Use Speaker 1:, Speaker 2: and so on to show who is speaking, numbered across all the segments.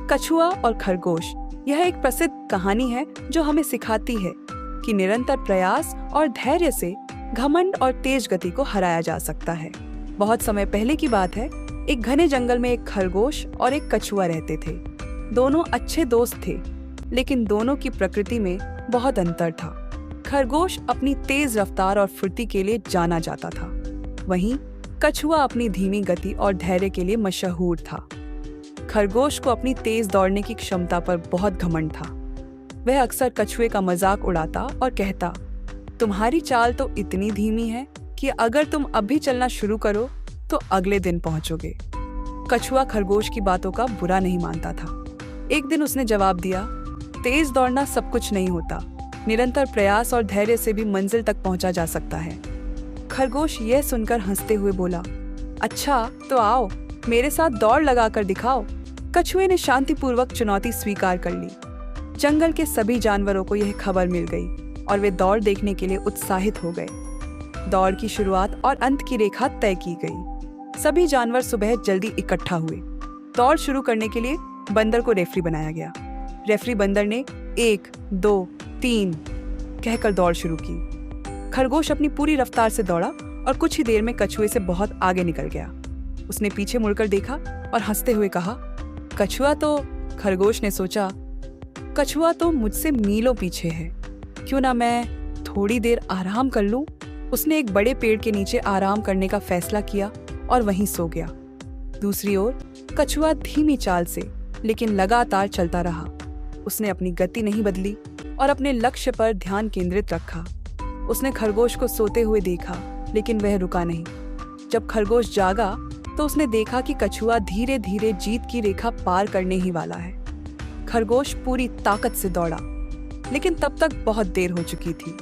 Speaker 1: कछुआ और खरगोश। यह एक प्रसिद्ध कहानी है जो हमें सिखाती है कि निरंतर प्रयास और धैर्य से घमंड और तेज गति को हराया जा सकता है। बहुत समय पहले की बात है। एक घने जंगल में एक खरगोश और एक कछुआ रहते थे। दोनों अच्छे दोस्त थे, लेकिन दोनों की प्रकृति में बहुत अंतर था। खरगोश अपनी तेज रफ्तार और फुर्ती के लिए जाना जाता था, वहीं कछुआ अपनी धीमी गति और धैर्य के लिए मशहूर था। खरगोश को अपनी तेज दौड़ने की क्षमता पर बहुत घमंड था। वह अक्सर कछुए का मजाक उड़ाता और कहता, तुम्हारी चाल तो इतनी धीमी है कि अगर तुम अभी चलना शुरू करो तो अगले दिन पहुंचोगे। कछुआ खरगोश की बातों का बुरा नहीं मानता था। एक दिन उसने जवाब दिया, तेज दौड़ना सब कुछ नहीं होता, निरंतर प्रयास और धैर्य से भी मंजिल तक पहुंचा जा सकता है। खरगोश यह सुनकर हंसते हुए बोला, अच्छा तो आओ, मेरे साथ दौड़ लगा कर दिखाओ। कछुए ने शांतिपूर्वक चुनौती स्वीकार कर ली। जंगल के सभी जानवरों को यह खबर मिल गई और वे दौड़ देखने के लिए उत्साहित हो गए। दौड़ की शुरुआत और अंत की रेखा तय की गई। सभी जानवर सुबह जल्दी इकट्ठा हुए। दौड़ शुरू करने के लिए बंदर को रेफरी बनाया गया। रेफरी बंदर ने 1, 2, 3 कहकर दौड़ शुरू की। खरगोश अपनी पूरी रफ्तार से दौड़ा और कुछ ही देर में कछुए से बहुत आगे निकल गया। उसने पीछे मुड़कर देखा और हंसते हुए कहा, कछुआ तो। खरगोश ने सोचा, कछुआ तो मुझसे मीलों पीछे है, क्यों ना मैं थोड़ी देर आराम कर लूं। उसने एक बड़े पेड़ के नीचे आराम करने का फैसला किया और वहीं सो गया। दूसरी ओर कछुआ धीमी चाल से लेकिन लगातार चलता रहा। उसने अपनी गति नहीं बदली और अपने लक्ष्य पर ध्यान केंद्रित रखा। उसने खरगोश को सोते हुए देखा, लेकिन वह रुका नहीं। जब खरगोश जागा तो उसने देखा कि कछुआ धीरे धीरे जीत की रेखा पार करने ही वाला है। खरगोश पूरी ताकत से दौड़ा, लेकिन तब तक बहुत देर हो चुकी थी।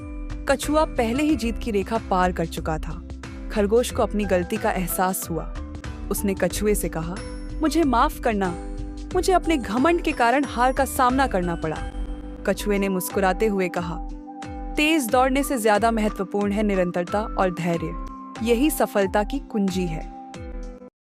Speaker 1: कछुआ पहले ही जीत की रेखा पार कर चुका था। खरगोश को अपनी गलती का एहसास हुआ। उसने कछुए से कहा, मुझे माफ करना, मुझे अपने घमंड के कारण हार का सामना करना पड़ा। कछुए ने मुस्कुराते हुए कहा, तेज दौड़ने से ज्यादा महत्वपूर्ण है निरंतरता और धैर्य। यही सफलता की कुंजी है।